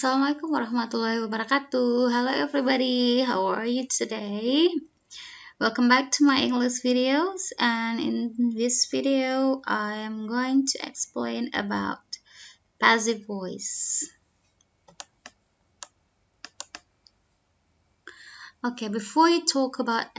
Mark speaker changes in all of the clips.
Speaker 1: Assalamualaikum warahmatullahi wabarakatuh. Hello everybody, how are you today? Welcome back to my English videos, and in this video I am going to explain about passive voice. Okay, before we talk about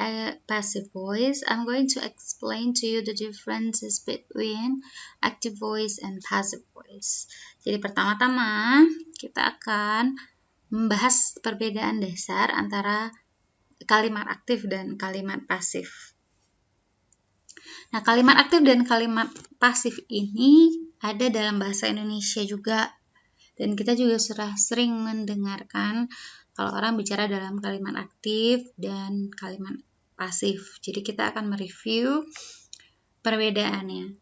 Speaker 1: passive voice, I'm going to explain to you the differences between active voice and passive voice. Jadi pertama-tama kita akan membahas perbedaan dasar antara kalimat aktif dan kalimat pasif. Nah, kalimat aktif dan kalimat pasif ini ada dalam bahasa Indonesia juga. Dan kita juga sudah sering mendengarkan kalau orang bicara dalam kalimat aktif dan kalimat pasif. Jadi kita akan mereview perbedaannya.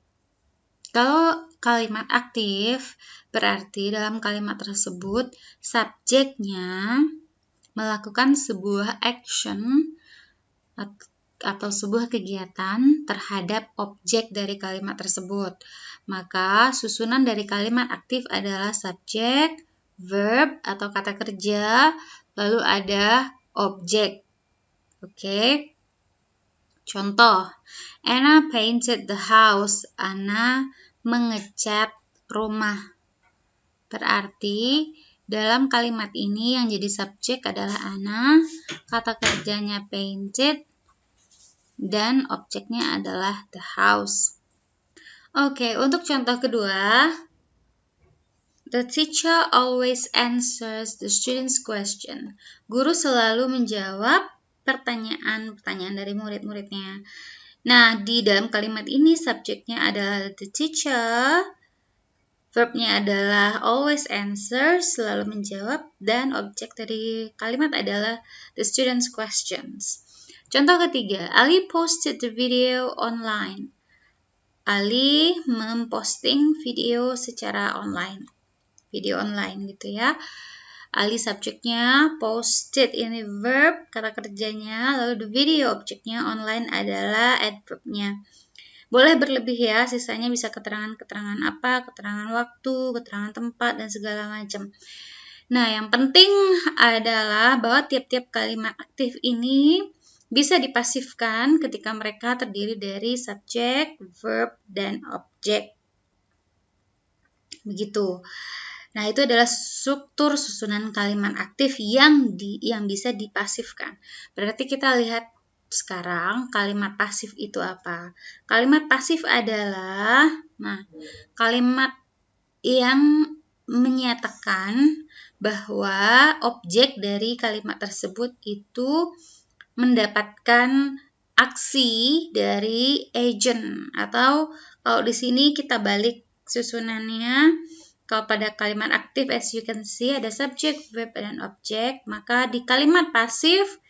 Speaker 1: Kalau kalimat aktif berarti dalam kalimat tersebut subjeknya melakukan sebuah action atau sebuah kegiatan terhadap objek dari kalimat tersebut. Maka susunan dari kalimat aktif adalah subjek, verb atau kata kerja, lalu ada objek. Oke. Contoh, Anna painted the house. Anna mengecat rumah. Berarti dalam kalimat ini yang jadi subjek adalah Anna, kata kerjanya painted, dan objeknya adalah the house. Oke, untuk contoh kedua, the teacher always answers the students' question. Guru selalu menjawab pertanyaan-pertanyaan dari murid-muridnya. Nah, di dalam kalimat ini subjeknya adalah the teacher, verbnya adalah always answer, selalu menjawab, dan objek dari kalimat adalah the students' questions. Contoh ketiga, Ali posted the video online. Ali memposting video secara online. Video online gitu ya. Ali subjeknya, posted ini verb, kata kerjanya, lalu the video objeknya, online adalah adverbnya. Boleh berlebih ya, sisanya bisa keterangan-keterangan apa, keterangan waktu, keterangan tempat, dan segala macam. Nah, yang penting adalah bahwa tiap-tiap kalimat aktif ini bisa dipasifkan ketika mereka terdiri dari subjek, verb, dan objek. Begitu. Nah, itu adalah struktur susunan kalimat aktif yang bisa dipasifkan. Berarti kita lihat sekarang kalimat pasif itu apa? Kalimat pasif adalah kalimat yang menyatakan bahwa objek dari kalimat tersebut itu mendapatkan aksi dari agent, atau kalau di sini kita balik susunannya. Kalau pada kalimat aktif, as you can see, ada subjek, verb, dan objek. Maka di kalimat pasif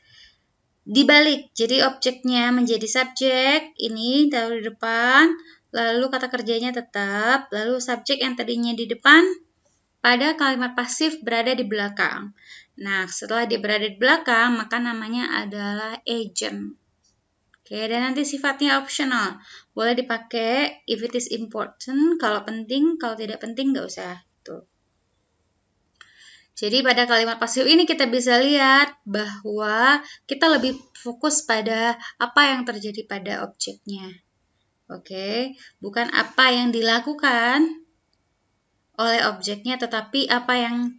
Speaker 1: dibalik. Jadi objeknya menjadi subjek, ini taruh di depan, lalu kata kerjanya tetap, lalu subjek yang tadinya di depan, pada kalimat pasif berada di belakang. Nah, setelah dia berada di belakang, maka namanya adalah agent. Oke, dan nanti sifatnya optional. Boleh dipakai if it is important, kalau penting, kalau tidak penting nggak usah. Tuh. Jadi pada kalimat pasif ini kita bisa lihat bahwa kita lebih fokus pada apa yang terjadi pada objeknya. Oke, bukan apa yang dilakukan oleh objeknya, tetapi apa yang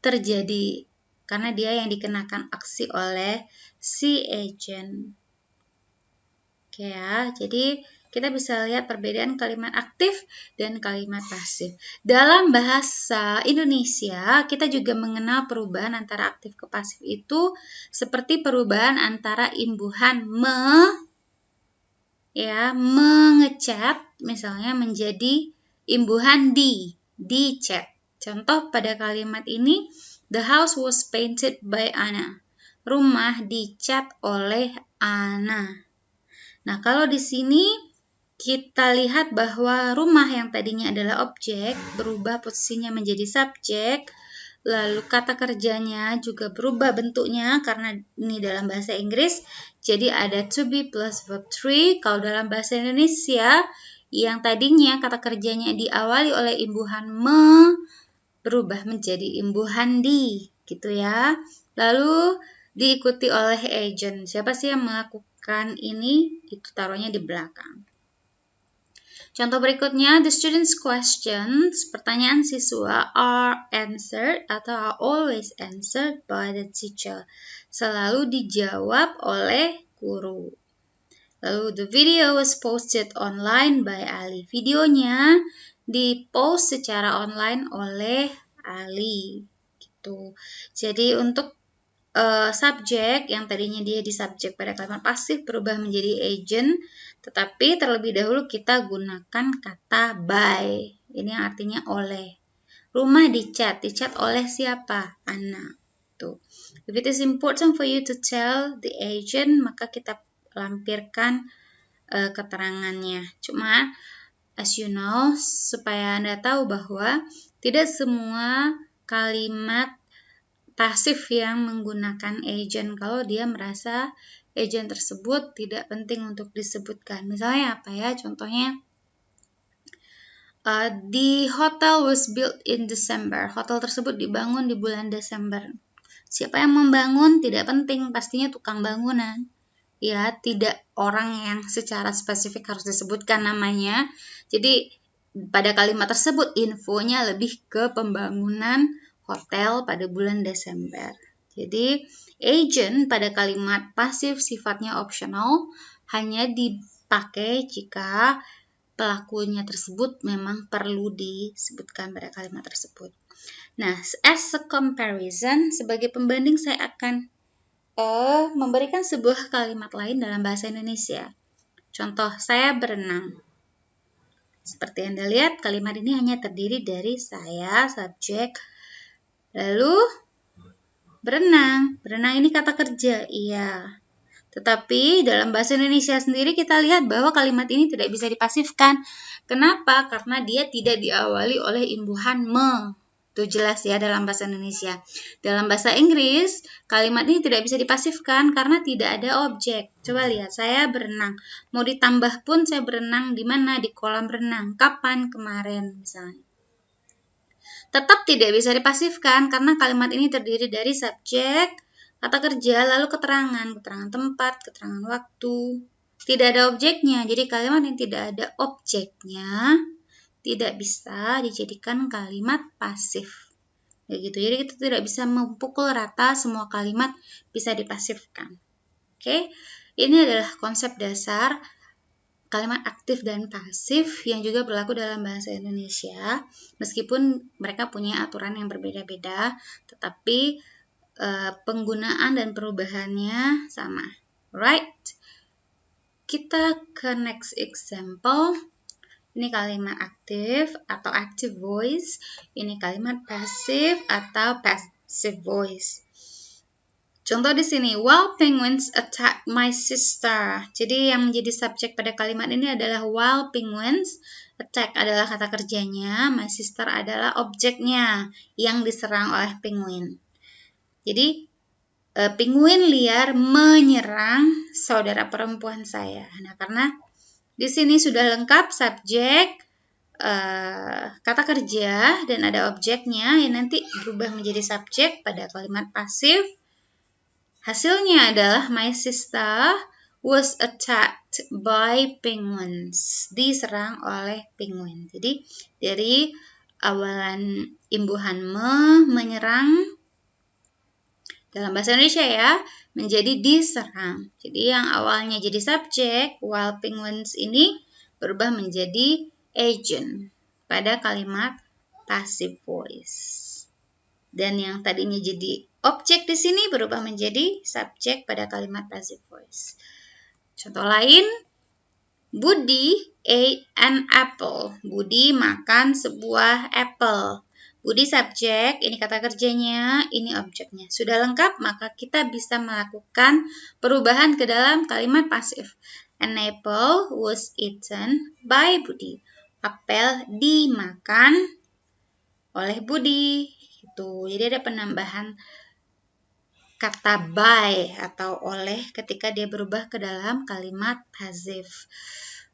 Speaker 1: terjadi, karena dia yang dikenakan aksi oleh si agent. Oke ya, jadi kita bisa lihat perbedaan kalimat aktif dan kalimat pasif. Dalam bahasa Indonesia, kita juga mengenal perubahan antara aktif ke pasif itu seperti perubahan antara imbuhan mengecat, misalnya menjadi imbuhan dicat. Contoh pada kalimat ini, the house was painted by Anna. Rumah dicat oleh Anna. Nah, kalau di sini kita lihat bahwa rumah yang tadinya adalah objek berubah posisinya menjadi subjek, lalu kata kerjanya juga berubah bentuknya karena ini dalam bahasa Inggris. Jadi ada to be plus verb 3. Kalau dalam bahasa Indonesia yang tadinya kata kerjanya diawali oleh imbuhan berubah menjadi imbuhan di, gitu ya. Lalu diikuti oleh agent. Siapa sih yang melakukan ini? Itu taruhnya di belakang. Contoh berikutnya, the students' questions, pertanyaan siswa are answered atau are always answered by the teacher. Selalu dijawab oleh guru. Lalu the video was posted online by Ali. Videonya di-post secara online oleh Ali. Gitu. Jadi untuk subjek yang tadinya dia di subjek pada kalimat pasif berubah menjadi agent, tetapi terlebih dahulu kita gunakan kata by. Ini yang artinya oleh. Rumah dicat oleh siapa? Ana. Tuh. If it is important for you to tell the agent, maka kita lampirkan keterangannya. Cuma as you know, supaya Anda tahu bahwa tidak semua kalimat pasif yang menggunakan agent kalau dia merasa agent tersebut tidak penting untuk disebutkan. Misalnya apa ya? Contohnya, the hotel was built in December. Hotel tersebut dibangun di bulan Desember. Siapa yang membangun tidak penting, pastinya tukang bangunan. Ya, tidak orang yang secara spesifik harus disebutkan namanya. Jadi pada kalimat tersebut infonya lebih ke pembangunan hotel pada bulan Desember. Jadi agent pada kalimat pasif sifatnya optional, hanya dipakai jika pelakunya tersebut memang perlu disebutkan pada kalimat tersebut. Nah, as a comparison, sebagai pembanding saya akan memberikan sebuah kalimat lain dalam bahasa Indonesia. Contoh, saya berenang. Seperti Anda lihat, kalimat ini hanya terdiri dari saya, subjek, lalu berenang. Berenang ini kata kerja, iya. Tetapi dalam bahasa Indonesia sendiri kita lihat bahwa kalimat ini tidak bisa dipasifkan. Kenapa? Karena dia tidak diawali oleh imbuhan me. Itu jelas ya dalam bahasa Indonesia. Dalam bahasa Inggris, kalimat ini tidak bisa dipasifkan karena tidak ada objek. Coba lihat, saya berenang. Mau ditambah pun saya berenang di mana? Di kolam renang. Kapan? Kemarin misalnya. Tetap tidak bisa dipasifkan karena kalimat ini terdiri dari subjek, kata kerja, lalu keterangan tempat, keterangan waktu. Tidak ada objeknya, jadi kalimat yang tidak ada objeknya tidak bisa dijadikan kalimat pasif. Begitu. Jadi kita tidak bisa memukul rata semua kalimat bisa dipasifkan. Oke. Ini adalah konsep dasar kalimat aktif dan pasif yang juga berlaku dalam bahasa Indonesia. Meskipun mereka punya aturan yang berbeda-beda, tetapi penggunaan dan perubahannya sama. Right? Kita ke next example. Ini kalimat aktif atau active voice. Ini kalimat pasif atau passive voice. Contoh di sini, while penguins attack my sister. Jadi yang menjadi subjek pada kalimat ini adalah while penguins. Attack adalah kata kerjanya, my sister adalah objeknya yang diserang oleh penguin. Jadi penguin liar menyerang saudara perempuan saya. Nah, karena di sini sudah lengkap subjek, kata kerja, dan ada objeknya yang nanti berubah menjadi subjek pada kalimat pasif. Hasilnya adalah my sister was attacked by penguins. Diserang oleh penguin. Jadi dari awalan imbuhan menyerang dalam bahasa Indonesia ya, menjadi diserang. Jadi yang awalnya jadi subjek, while penguins ini berubah menjadi agent pada kalimat passive voice. Dan yang tadinya jadi objek di sini berubah menjadi subjek pada kalimat passive voice. Contoh lain, Budi ate an apple. Budi makan sebuah apple. Budi subjek, ini kata kerjanya, ini objeknya. Sudah lengkap, maka kita bisa melakukan perubahan ke dalam kalimat pasif. An apple was eaten by Budi. Apel dimakan oleh Budi. Gitu. Jadi ada penambahan kata by atau oleh ketika dia berubah ke dalam kalimat pasif.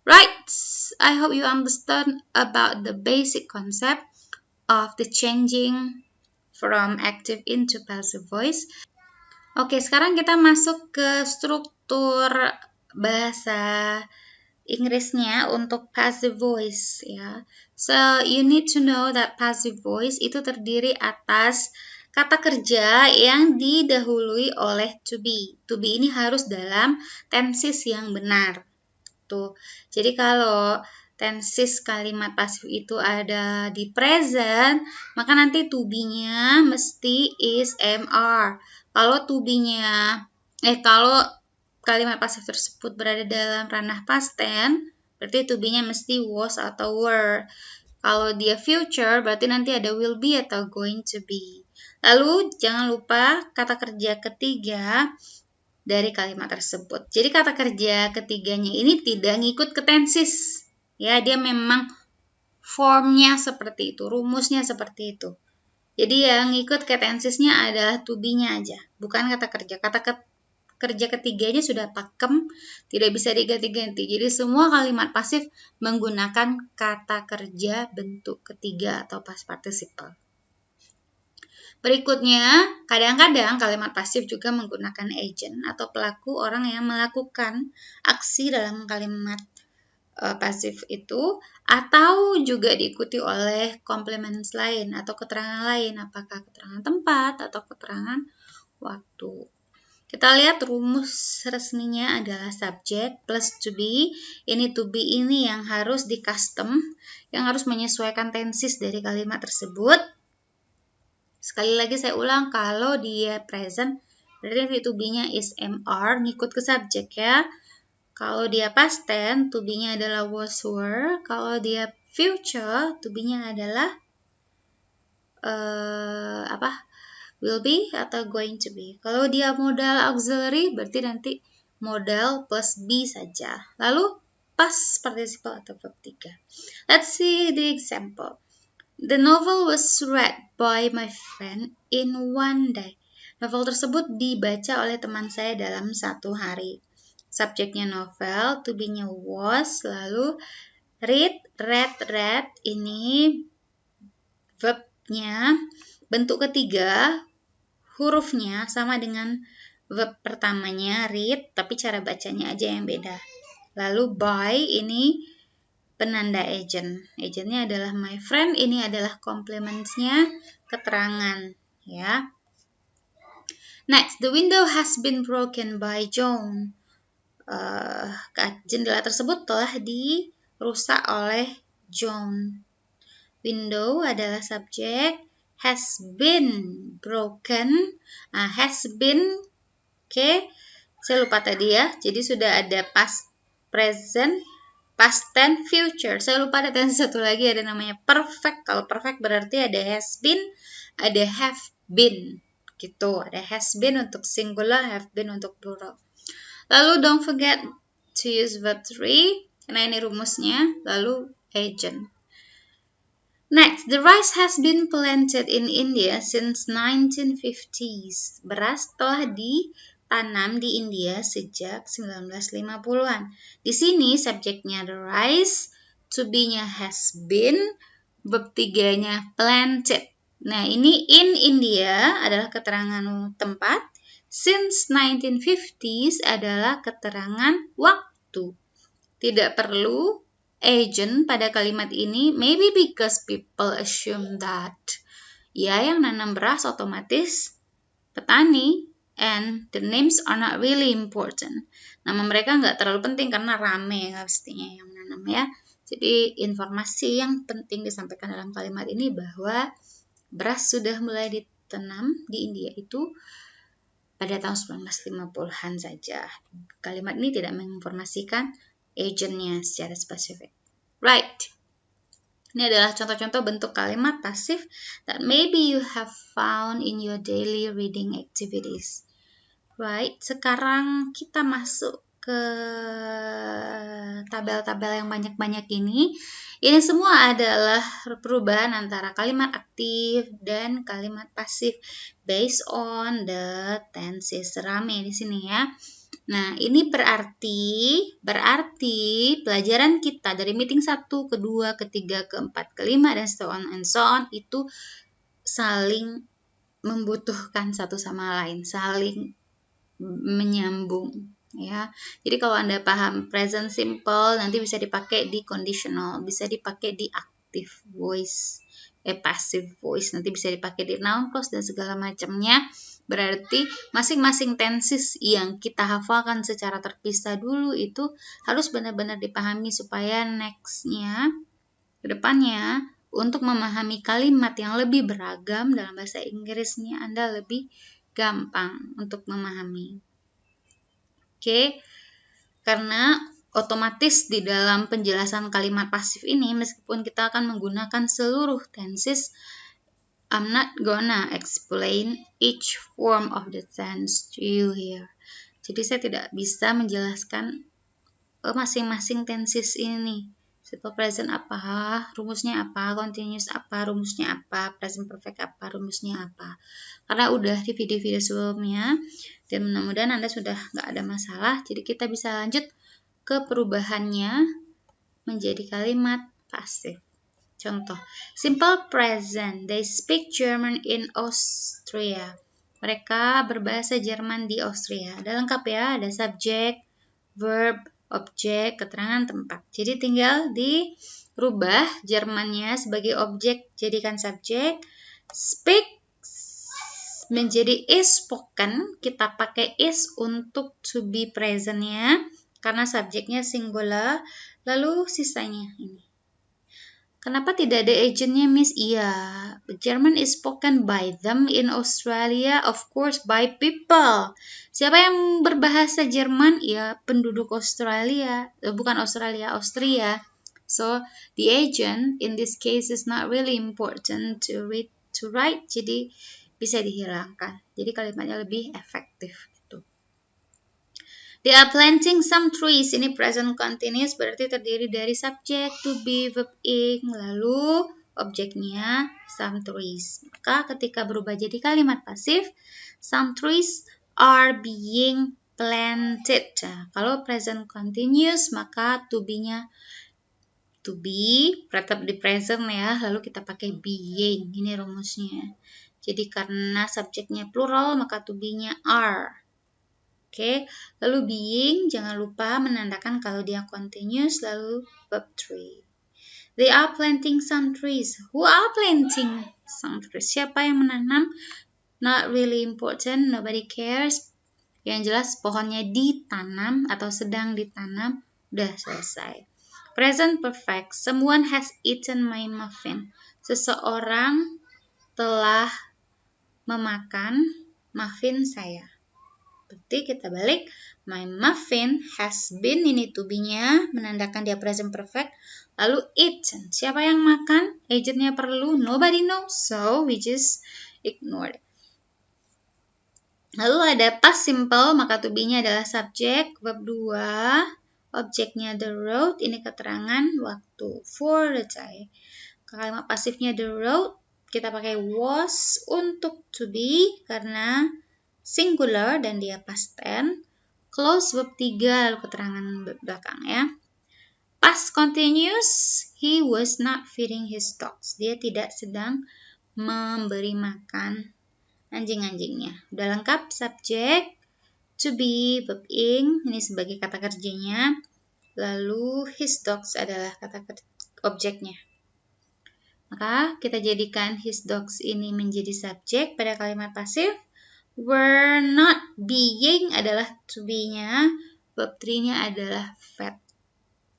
Speaker 1: Right, I hope you understand about the basic concept of the changing from active into passive voice. Oke, sekarang kita masuk ke struktur bahasa Inggrisnya untuk passive voice ya. So you need to know that passive voice itu terdiri atas kata kerja yang didahului oleh to be. To be ini harus dalam tenses yang benar. Tuh. Jadi kalau tenses kalimat pasif itu ada di present, maka nanti to be-nya mesti is MR. Kalau to be-nya kalau kalimat pasif tersebut berada dalam ranah past tense, berarti to be-nya mesti was atau were. Kalau dia future, berarti nanti ada will be atau going to be. Lalu jangan lupa kata kerja ketiga dari kalimat tersebut. Jadi kata kerja ketiganya ini tidak ngikut ke tenses. Ya, dia memang formnya seperti itu, rumusnya seperti itu. Jadi yang ngikut ke tensesnya adalah to be-nya aja, bukan kata kerja. Kata kerja ketiganya sudah pakem, tidak bisa diganti-ganti. Jadi semua kalimat pasif menggunakan kata kerja bentuk ketiga atau past participle. Berikutnya, kadang-kadang kalimat pasif juga menggunakan agent atau pelaku, orang yang melakukan aksi dalam kalimat pasif itu, atau juga diikuti oleh complements lain atau keterangan lain, apakah keterangan tempat atau keterangan waktu. Kita lihat rumus resminya adalah subject plus to be. Ini to be ini yang harus di custom, yang harus menyesuaikan tenses dari kalimat tersebut. Sekali lagi saya ulang, kalau dia present, berarti to be-nya is MR, ngikut ke subject ya. Kalau dia past tense, to be-nya adalah was, were. Kalau dia future, to be-nya adalah will be atau going to be. Kalau dia modal auxiliary, berarti nanti modal plus be saja. Lalu past participle atau verb 3. Let's see the example. The novel was read by my friend in one day. Novel tersebut dibaca oleh teman saya dalam 1 hari. Subjeknya novel, to be-nya was, lalu read, read, ini verb-nya bentuk ketiga, hurufnya sama dengan verb pertamanya read, tapi cara bacanya aja yang beda. Lalu by ini penanda agent. Agentnya adalah my friend, ini adalah complements-nya, keterangan ya. Next, the window has been broken by John. Jendela tersebut telah dirusak oleh John. Window adalah subjek, has been broken, has been, saya lupa tadi ya, jadi sudah ada past, present, past tense, future. Saya lupa ada tense satu lagi, ada namanya perfect. Kalau perfect berarti ada has been, ada have been, gitu. Ada has been untuk singular, have been untuk plural. Lalu don't forget to use verb 3, karena ini rumusnya. Lalu agent. Next, the rice has been planted in India since 1950s. Beras telah ditanam di India sejak 1950-an. Di sini subjeknya the rice, to be-nya has been, verb 3-nya planted. Nah, ini in India adalah keterangan tempat. Since 1950s adalah keterangan waktu. Tidak perlu agent pada kalimat ini, maybe because people assume that ya yang nanam beras otomatis petani, and the names are not really important. Nama mereka nggak terlalu penting karena rame pastinya yang nanam ya. Jadi informasi yang penting disampaikan dalam kalimat ini bahwa beras sudah mulai ditanam di India itu pada tahun 1950-an saja. Kalimat ini tidak menginformasikan agentnya secara spesifik. Right. Ini adalah contoh-contoh bentuk kalimat pasif that maybe you have found in your daily reading activities. Right. Sekarang kita masuk ke tabel-tabel yang banyak-banyak ini. Ini semua adalah perubahan antara kalimat aktif dan kalimat pasif based on the tenses. Rame di sini ya. Nah, ini berarti pelajaran kita dari meeting 1, kedua, ketiga, keempat, kelima, dan so on and so on itu saling membutuhkan satu sama lain, saling menyambung ya. Jadi kalau Anda paham present simple, nanti bisa dipakai di conditional, bisa dipakai di active voice, passive voice, nanti bisa dipakai di noun clause dan segala macamnya. Berarti masing-masing tenses yang kita hafalkan secara terpisah dulu itu harus benar-benar dipahami supaya nextnya, ke depannya, untuk memahami kalimat yang lebih beragam dalam bahasa Inggrisnya Anda lebih gampang untuk memahami. Oke, karena otomatis di dalam penjelasan kalimat pasif ini, meskipun kita akan menggunakan seluruh tenses, I'm not gonna explain each form of the tense to you here. Jadi saya tidak bisa menjelaskan masing-masing tenses ini. Simple present apa, rumusnya apa, continuous apa, rumusnya apa, present perfect apa, rumusnya apa. Karena udah di video-video sebelumnya, dan mudah-mudahan Anda sudah nggak ada masalah. Jadi kita bisa lanjut ke perubahannya menjadi kalimat pasif. Contoh, simple present. They speak German in Austria. Mereka berbahasa Jerman di Austria. Ada lengkap ya, ada subjek, verb, objek, keterangan tempat. Jadi tinggal dirubah Jermannya sebagai objek, jadikan subjek. Speak menjadi is spoken. Kita pakai is untuk to be present-nya karena subjeknya singular. Lalu sisanya ini. Kenapa tidak ada agentnya, Miss? Iya, German is spoken by them in Australia, of course by people. Siapa yang berbahasa Jerman? Ya, penduduk Australia. Bukan Australia, Austria. So, the agent in this case is not really important to write, jadi bisa dihilangkan. Jadi kalimatnya lebih efektif. They are planting some trees. Ini present continuous berarti terdiri dari subjek, to be, verb ing, lalu objeknya some trees. Maka ketika berubah jadi kalimat pasif, some trees are being planted. Nah, kalau present continuous maka to be-nya to be, tetap di present ya, lalu kita pakai being. Ini rumusnya. Jadi karena subjeknya plural maka to be-nya are. Oke, lalu being, jangan lupa menandakan kalau dia continuous, lalu verb 3. They are planting some trees. Who are planting some trees? Siapa yang menanam? Not really important, nobody cares. Yang jelas pohonnya ditanam atau sedang ditanam, udah selesai. Present perfect, someone has eaten my muffin. Seseorang telah memakan muffin saya. Berarti kita balik, my muffin has been, ini to be-nya, menandakan dia present perfect. Lalu eaten, siapa yang makan? Agentnya perlu, nobody knows, so we just ignore it. Lalu ada past simple, maka to be-nya adalah subjek, verb 2, objeknya the road, ini keterangan waktu, for the time. Kalimat pasifnya the road, kita pakai was untuk to be, karena singular dan dia past tense. Close verb 3 lalu keterangan belakang ya. Past continuous, he was not feeding his dogs. Dia tidak sedang memberi makan anjing-anjingnya. Udah lengkap subjek, to be, verb ing, ini sebagai kata kerjanya. Lalu his dogs adalah kata objeknya. Maka kita jadikan his dogs ini menjadi subjek pada kalimat pasif. Were not being adalah to be-nya, verb 3-nya adalah fed.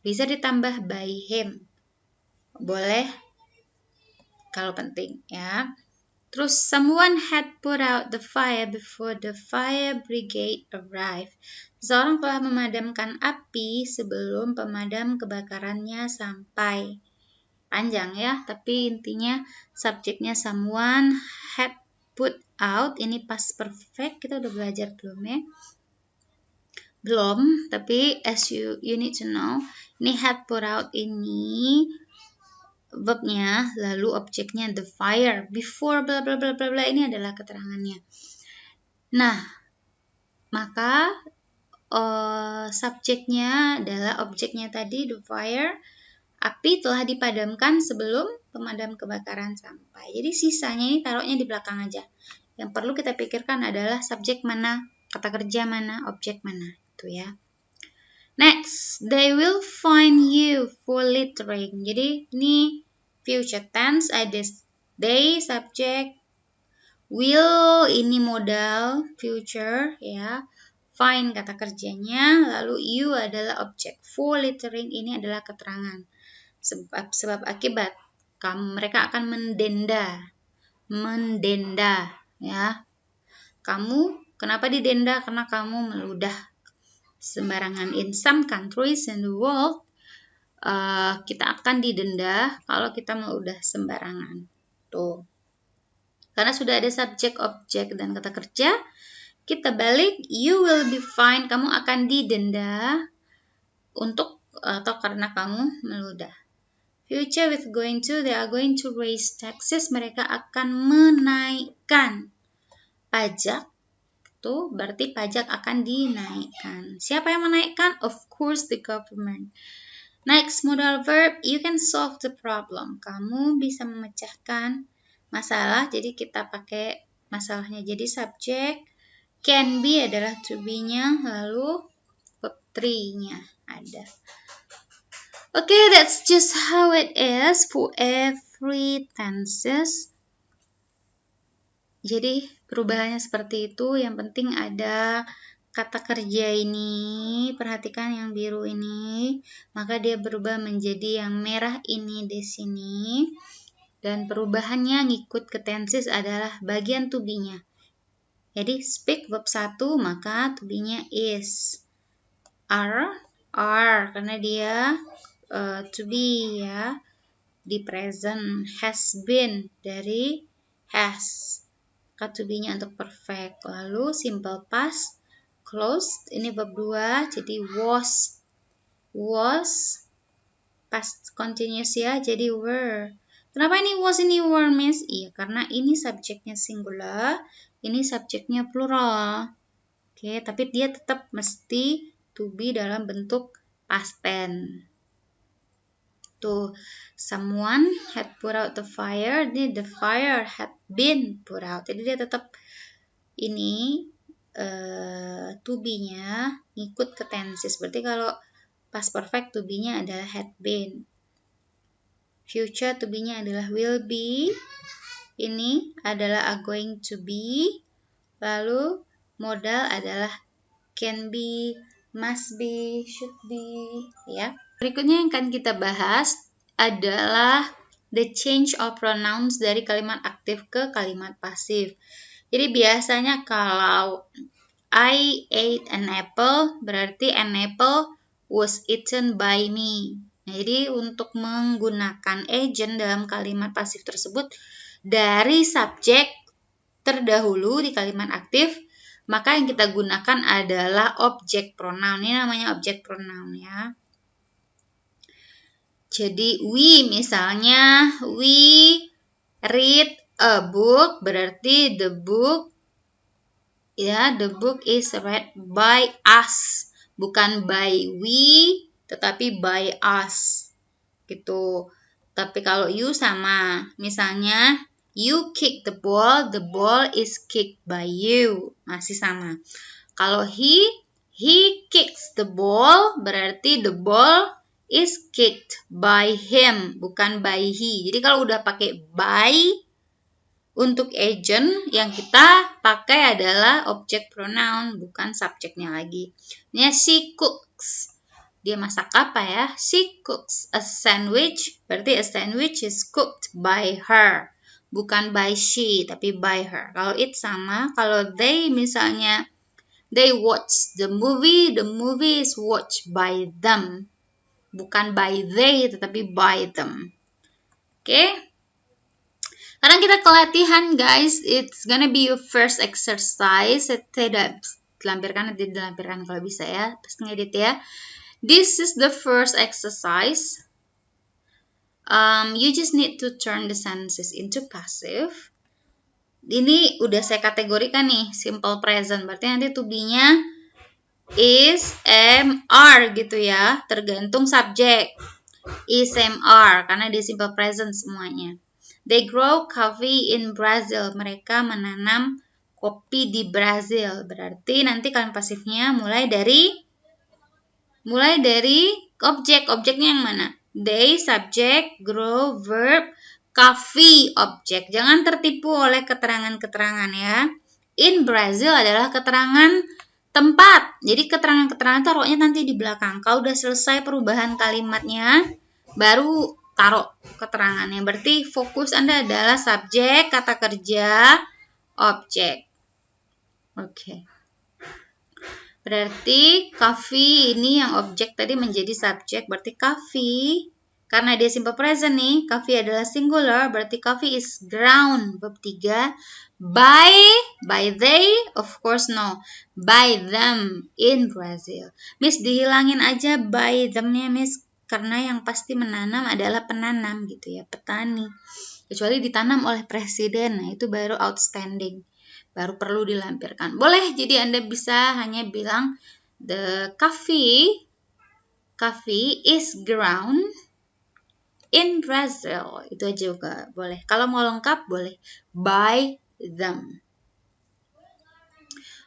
Speaker 1: Bisa ditambah by him. Boleh kalau penting ya. Terus someone had put out the fire before the fire brigade arrived. Seseorang telah memadamkan api sebelum pemadam kebakarannya sampai. Panjang ya, tapi intinya subjeknya someone had put out, ini past perfect, kita udah belajar belum ya? Belum, tapi as you need to know, ini had put out ini verbnya, lalu objeknya the fire, before bla bla bla bla bla, ini adalah keterangannya. Nah, maka subjeknya adalah objeknya tadi, the fire. Api telah dipadamkan sebelum pemadam kebakaran sampai. Jadi sisanya ini taruhnya di belakang aja. Yang perlu kita pikirkan adalah subjek mana, kata kerja mana, objek mana. Itu ya. Next, they will find you for littering. Jadi ini future tense, ada they, subject, will ini modal, future ya. Find kata kerjanya, lalu you adalah objek. For littering ini adalah keterangan. Sebab akibat mereka akan mendenda ya. Kamu kenapa didenda? Karena kamu meludah sembarangan. In some countries in the world, kita akan didenda kalau kita meludah sembarangan. Tuh. Karena sudah ada subjek, objek, dan kata kerja, kita balik, you will be fined, kamu akan didenda untuk atau karena kamu meludah. Future with going to, they are going to raise taxes, mereka akan menaikkan pajak. Tuh, berarti pajak akan dinaikkan. Siapa yang menaikkan? Of course the government. Next, modal verb, you can solve the problem. Kamu bisa memecahkan masalah, jadi kita pakai masalahnya jadi subjek. Can be adalah to be-nya, lalu verb 3-nya ada. Okay, that's just how it is for every tenses. Jadi perubahannya seperti itu. Yang penting ada kata kerja ini. Perhatikan yang biru ini. Maka dia berubah menjadi yang merah ini di sini. Dan perubahannya ngikut ke tenses adalah bagian to be-nya. Jadi speak verb 1 maka to be-nya is. Are karena dia to be ya, di present. Has been dari has, kata to be-nya untuk perfect. Lalu simple past, closed ini verb 2, jadi was past continuous ya, jadi were. Kenapa ini was, ini were, miss? Iya, karena ini subjeknya singular, ini subjeknya plural. Oke, tapi dia tetap mesti to be dalam bentuk past tense. Tuh, someone had put out the fire, the fire had been put out. Jadi dia tetap ini to be-nya ngikut ke tenses. Berarti kalau past perfect to be-nya adalah had been. Future to be-nya adalah will be. Ini adalah are going to be. Lalu modal adalah can be, must be, should be, ya. Berikutnya yang akan kita bahas adalah the change of pronouns dari kalimat aktif ke kalimat pasif. Jadi biasanya kalau I ate an apple, berarti an apple was eaten by me. Nah, jadi untuk menggunakan agent dalam kalimat pasif tersebut dari subjek terdahulu di kalimat aktif, maka yang kita gunakan adalah object pronoun. Ini namanya object pronoun ya. Jadi we misalnya, we read a book, berarti the book ya, the book is read by us. Bukan by we, tetapi by us. Gitu. Tapi kalau you sama, misalnya you kick the ball is kicked by you. Masih sama. Kalau he kicks the ball, berarti the ball is kicked by him, bukan by he. Jadi kalau udah pakai by untuk agent, yang kita pakai adalah object pronoun, bukan subjeknya lagi. Ini she cooks. Dia masak apa ya? She cooks a sandwich. Berarti a sandwich is cooked by her. Bukan by she, tapi by her. Kalau it sama. Kalau they misalnya, they watch the movie is watched by them. Bukan by they, tetapi by them. Oke? Karena kita kelatihan, guys, it's gonna be your first exercise. Tidak dilampirkan, nanti dilampirkan kalau bisa ya. Pas ngedit ya. This is the first exercise. You just need to turn the sentences into passive. Ini udah saya kategorikan nih, simple present. Berarti nanti to be-nya is, am, are gitu ya, tergantung subjek. Is, am, are karena dia simple present semuanya. They grow coffee in Brazil. Mereka menanam kopi di Brazil. Berarti nanti kalimat pasifnya mulai dari objek. Objeknya yang mana? They, subject, grow, verb, coffee, objek. Jangan tertipu oleh keterangan-keterangan ya. In Brazil adalah keterangan tempat. Jadi keterangan-keterangan taruhnya nanti di belakang. Kalau udah selesai perubahan kalimatnya, baru taruh keterangannya. Berarti fokus Anda adalah subjek, kata kerja, objek. Oke. Berarti coffee ini yang objek tadi menjadi subjek. Berarti coffee, karena dia simple present nih, coffee adalah singular. Berarti coffee is ground. Bab 3. By they, of course no. By them in Brazil. Miss dihilangin aja by them-nya Miss, karena yang pasti menanam adalah penanam gitu ya, petani. Kecuali ditanam oleh presiden, nah itu baru outstanding, baru perlu dilampirkan. Boleh, jadi Anda bisa hanya bilang the coffee is ground in Brazil. Itu aja juga boleh. Kalau mau lengkap boleh by them.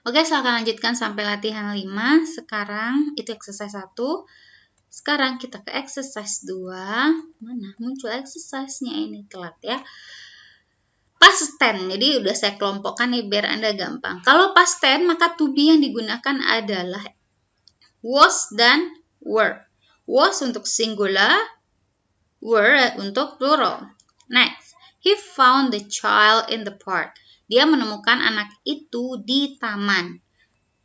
Speaker 1: Oke, silahkan lanjutkan sampai latihan 5. Sekarang itu exercise 1. Sekarang kita ke exercise 2. Mana muncul exercise-nya ini, telat ya. Past tense. Jadi udah saya kelompokkan nih biar Anda gampang. Kalau past tense maka to be yang digunakan adalah was dan were. Was untuk singular, were untuk plural. Next, he found the child in the park. Dia menemukan anak itu di taman.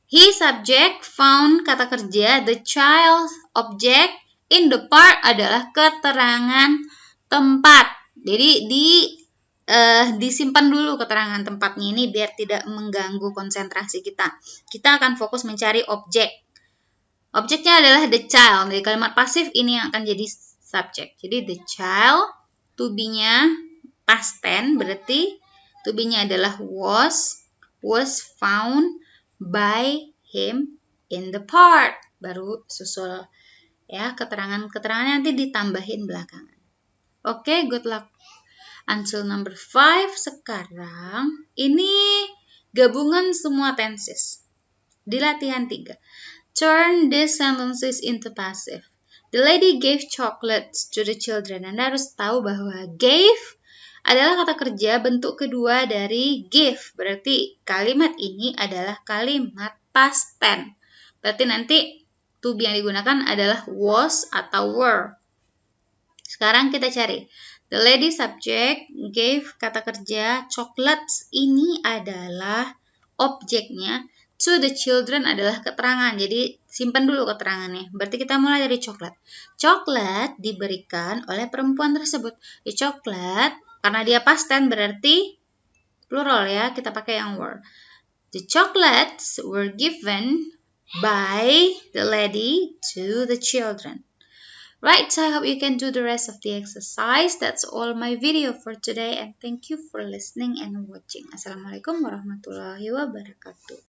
Speaker 1: He subject, found kata kerja, the child object, in the park adalah keterangan tempat. Jadi disimpan dulu keterangan tempatnya ini biar tidak mengganggu konsentrasi kita. Kita akan fokus mencari objek. Objeknya adalah the child. Dari kalimat pasif ini yang akan jadi subjek. Jadi the child, to be-nya past tense, berarti to be-nya adalah was found by him in the park. Baru susul ya, keterangan-keterangannya nanti ditambahin belakangan. Oke, good luck. Until number 5. Sekarang ini gabungan semua tenses. Di latihan 3. Turn these sentences into passive. The lady gave chocolates to the children. Anda harus tahu bahwa gave adalah kata kerja bentuk kedua dari give. Berarti kalimat ini adalah kalimat past tense. Berarti nanti to be yang digunakan adalah was atau were. Sekarang kita cari. The lady subject gave kata kerja, chocolates ini adalah objeknya, to the children adalah keterangan. Jadi simpan dulu keterangannya. Berarti kita mulai dari coklat. Coklat diberikan oleh perempuan tersebut. The coklat, karena dia past tense berarti plural ya, kita pakai yang were. The chocolates were given by the lady to the children. Right, so I hope you can do the rest of the exercise. That's all my video for today, and thank you for listening and watching. Assalamualaikum warahmatullahi wabarakatuh.